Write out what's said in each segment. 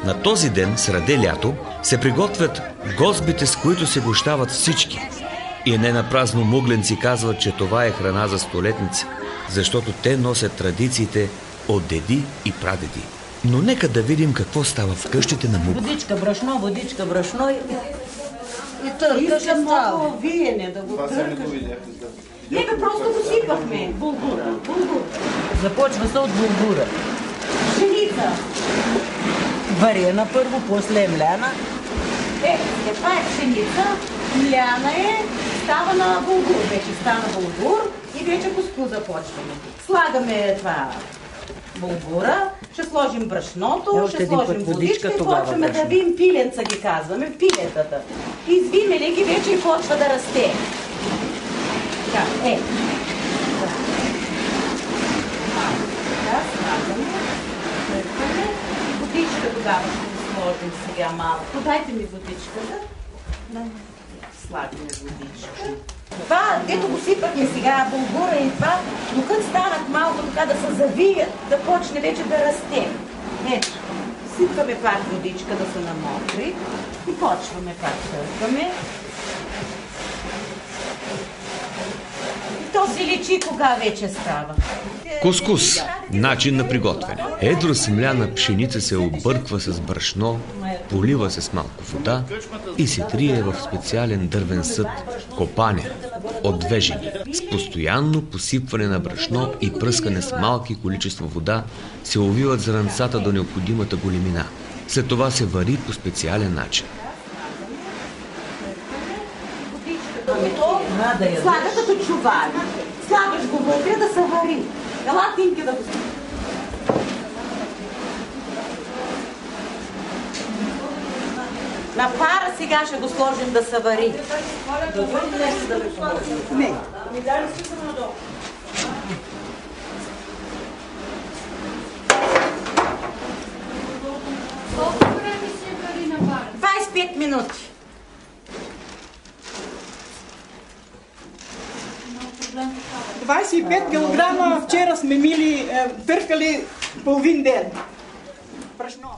На този ден, среде лято, се приготвят гозбите, с които се гощават всички. И не напразно мugленци казват, че това е храна за столетници, защото те носят традициите от деди и прадеди. Но нека да видим какво става в къщите на Мугла. Водичка, брашно и търкаш става. Виене да го търкаш. Не бе, просто го сипахме. Булгура. Започва се от булгура. Пшеница. Варена първо, после мляна. Това е пшеница, мляна е, става на булгур. Вече стана булгур и вече кускус започваме. Слагаме това булгура, ще сложим брашното, ще сложим водичка и почваме да вим пиленца, ги казваме, пилетата. Извиме ли ги вече и почва да расте. Така, слагаме, търкаме. Водичка тогава ще сложим сега малко. Дайте ми водичката. Слагаме водичка. Това, дето го сипахме сега, булгура и това, докато станат малко така да се завият, да почне вече да расте. Ето, сипваме пак водичка да се намокри и почваме пак търкаме. И то си личи кога вече става. Кускус – начин на приготвяне. Едро смляна пшеница се обърква с брашно, полива се с малко вода и се трие в специален дървен съд – копаня, от две жени. С постоянно посипване на брашно и пръскане с малки количество вода се увиват зранцата до необходимата големина. След това се вари по специален начин. Слага като чували. Слагаш го вътре да се вари. Ела Тинки да го слагаш. На пара сега ще го сложим да се вари. Да ви помогнем. Не. Ми дали си съм надолу. 25 минути. 25 килограма вчера сме мили, търкали половин ден.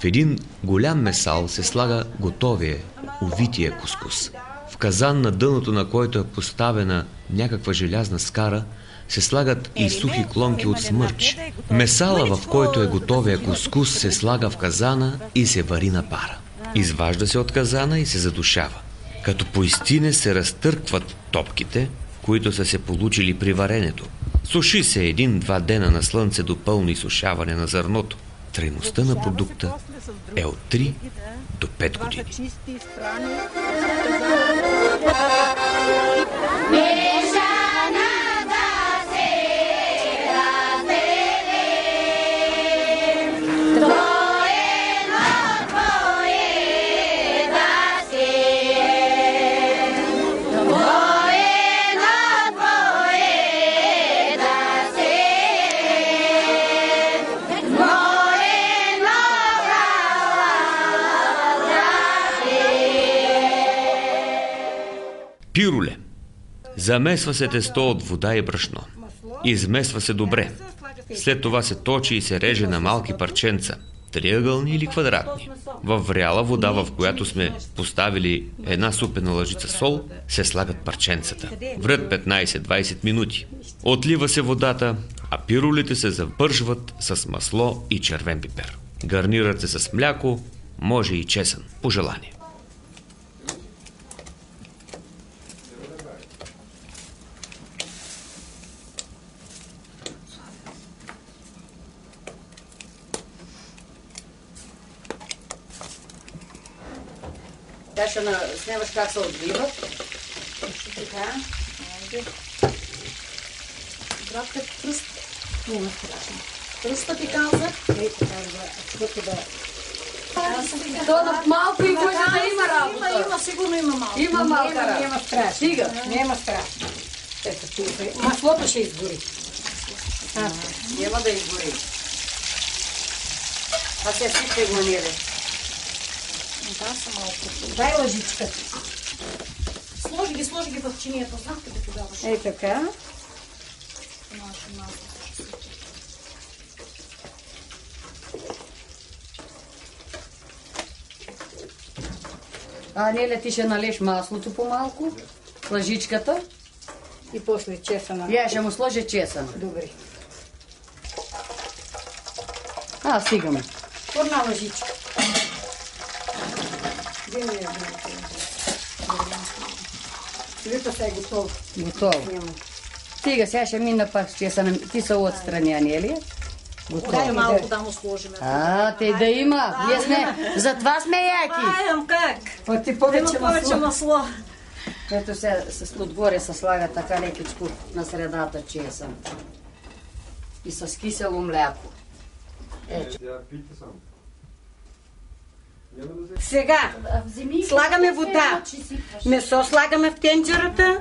В един голям месал се слага готовия, увития кускус. В казан, на дъното на който е поставена някаква желязна скара, се слагат и сухи клонки от смърч. Месала, в който е готовия кускус, се слага в казана и се вари на пара. Изважда се от казана и се задушава. Като поистине се разтъркват топките, които са се получили при варенето. Суши се 1-2 дена на слънце до пълно изсушаване на зърното. Трайността на продукта е от 3 до 5 години. Пируле. Замесва се тесто от вода и брашно. Измесва се добре. След това се точи и се реже на малки парченца, триъгълни или квадратни. Във вряла вода, в която сме поставили една супена лъжица сол, се слагат парченцата. Врят 15-20 минути. Отлива се водата, а пирулите се запържват с масло и червен пипер. Гарнират се с мляко, може и чесън, по желание. Сега ще снимаш как се отбиват. Така. Братка, тръст. Няма страшно. Тръста ти каза. Ей, така да... То на малко и може да има работа. Има, сигурно има малко. Има малка работа. Няма страшно. Стига. Няма страшно. Маслото ще изгори. Няма да изгори. А се сипте го ниве. Да, са малко. Дай лъжичката. Сложи ги в чинията. Знах къде тогава. Ей така. Неля, ти ще налеш маслото по-малко, лъжичката. И после чесъна. Я ще му сложа чесъна. Добре. Стигаме. Една лъжичка. Липа се е готово. Готово. Стига, сега ще мина пак с чесъна. Ти са отстрани, Анелия. Дай малко да му сложим. Те да има. Ние сме, затова сме яки. Как? Па ти повече масло. Ето се отгоре се слага така лекичко на средата чесън. И с кисело мляко. Сега слагаме вода. Месо слагаме в тенджерата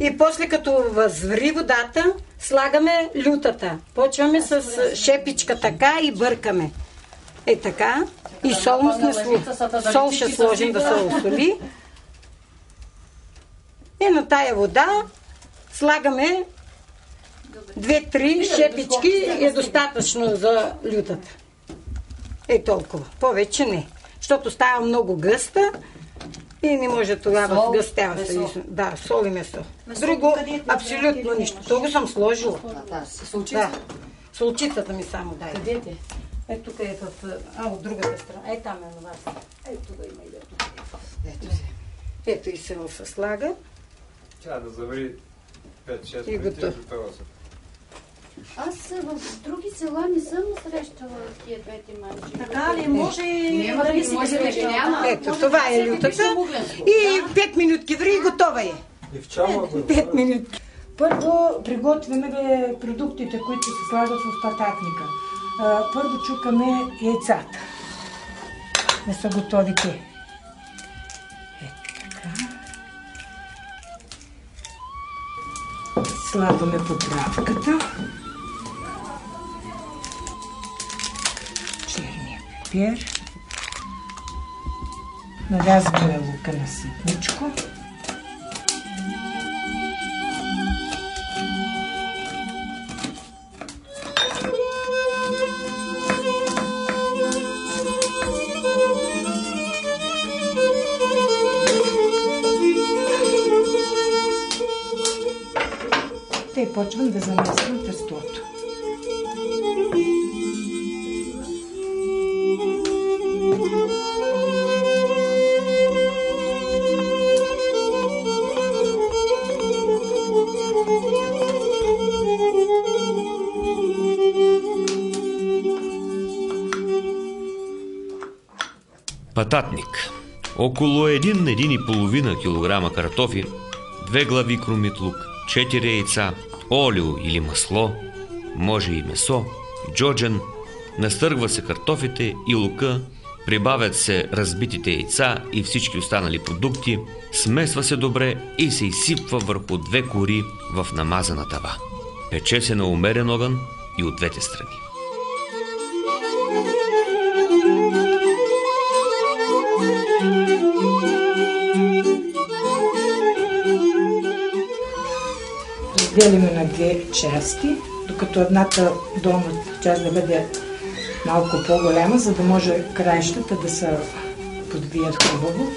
и после като възври водата, слагаме лютата. Почваме с шепичка така и бъркаме. Така. И сол ще сложим да се осоли. И на тая вода слагаме 2-3 шепички и е достатъчно за лютата. Толкова. Повече не. Защото става много гъста и не може тогава гъстява се. Да, сол и месо. Друго абсолютно нищо. Това съм сложила. Солчицата? Солчицата ми само дай. Къде те? Тук е от другата страна. Там е на вас. Тук има и тук. Ето и село се слага. Трябва да завари 5-6 минути и готова са. Аз в други села не съм срещала тия двете манджи. Така ли? Може да ги няма. Ето, това е лютата. И 5 минутки ври и готова е. И в чама го? 5 минутки. Първо приготвяме продуктите, които се слагат в пататника. Първо чукаме яйцата. Не са готови те. Така. Слагаме подправката. Черния пипер. Нарязваме лука на ситничко. И почвам да замесвам тестото. Пататник. Около 1,5 килограма картофи, 2 глави кромит лук, 4 яйца, олио или масло, може и месо, джоджен, настъргва се картофите и лука, прибавят се разбитите яйца и всички останали продукти, смесва се добре и се изсипва върху 2 кори в намазана тава. Пече се на умерен огън и от двете страни. Разделяме на 2 части, докато едната долна част да бъде малко по-голяма, за да може краищата да се подвият хубаво.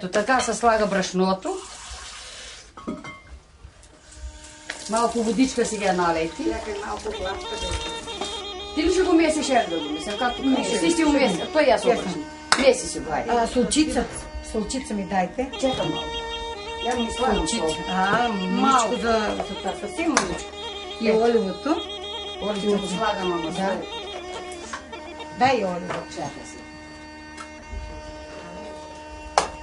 Ето, така се слага брашното. Малко водичка сега налейте. Ти ли ще го месиш да го месиш? Ти ще го месиш. Той я се обръчна. Меси си го, хайде. Солчица. Солчица ми дайте. Чекай малко. Я ми слагам сол. Малко за това, съвсем маличко. И оливото. Оливото слагам, ама сол. Дай оливо. Чакай си.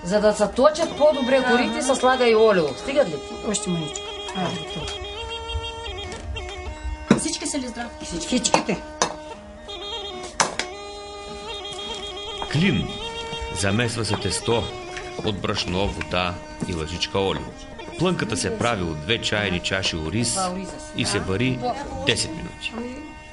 За да се точат по-добре корите, се слага и оливо. Стигат ли ти? Още маличко. Всички са ли здрави? Всичките. Клин. Замесва се тесто от брашно, вода и лъжичка оливо. Плънката се прави от 2 чайни чаши ориз и се вари 10 минути.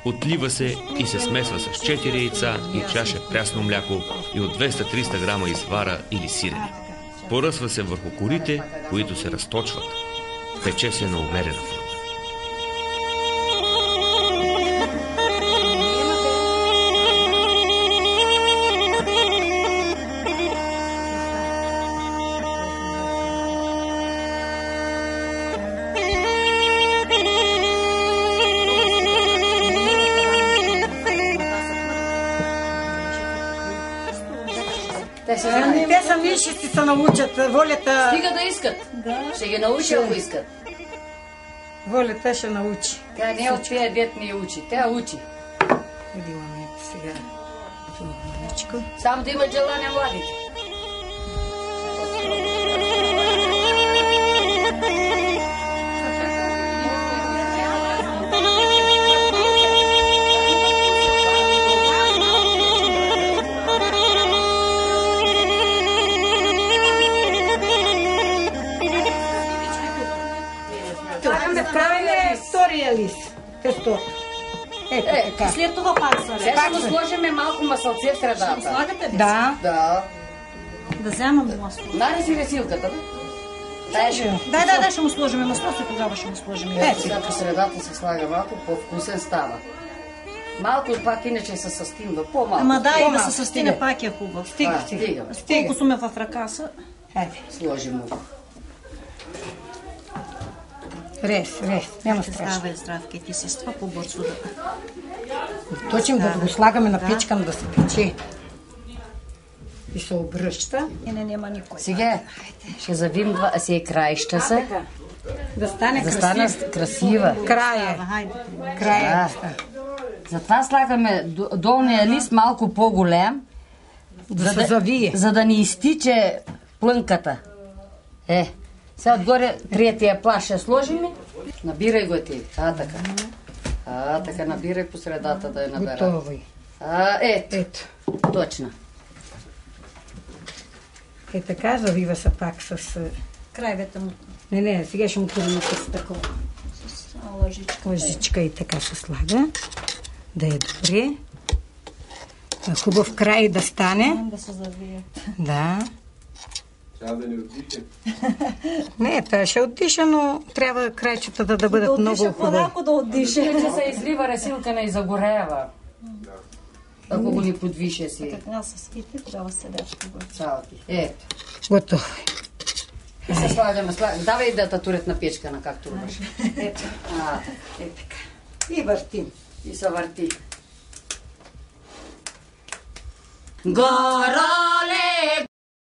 Отлива се и се смесва с 4 яйца и чаша прясно мляко и от 200-300 грама извара или сирене. Поръсва се върху корите, които се разточват. Пече се на умерена форма. Те сами ще си се научат. Волята... Стига да искат. Ще ги научи, ако искат. Волята ще научи. Тя не от тия дет не учи. Тя учи. Имаме сега. Само да имат желание младите. Правиме втория лист. Тестото. Ето така. След това пак са. Сега ще му сложим малко масълце в средата. Слагате ли? Да. Да. Да вземам масло. Нареси весилката, бе? Дай, ще му сложим масло, и тогава ще му сложим яйца. Сега по средата се слага малко, по-вкусен става. Малко пак иначе се състимва, по-малко. Ама да, и да се състине пак е хубав. Стига. Колко сме в ръка са. Сложим му. Рез. Няма страшно. Здраве, здравки, ти с това по-бързо да... Точим да го слагаме на печка, да се пече. И се обръща. И няма никой. Сега ще завим си краища се. Да стане красива. Края. Затова слагаме долния лист малко по-голям. Да се завие. За да ни изтиче плънката. Сега отгоре третия плаш ще сложим. Набирай го ти. Така набирай по средата да я набера. Готово е. Ето. Точно. Така завива се пак с... Крайвете му. Не, сега ще му турим с такова. С лъжичка. Лъжичка и така се слага. Да е добре. Хубав край да стане. Да се завие. Да. Трябва да ни отдиша. Не, това ще отдиша, но трябва крайчетата да бъдат много хубави. По-малко да отдиша. Иначе се излива ресилка и загорева. Ако го ни подвише си. Така се ските, трябва седяшко го. Цялки. Ето. Готово. И се слагаме. Давай да татурят на печка, на както рубаш. Ето. Така. И въртим. И се върти. Гороле,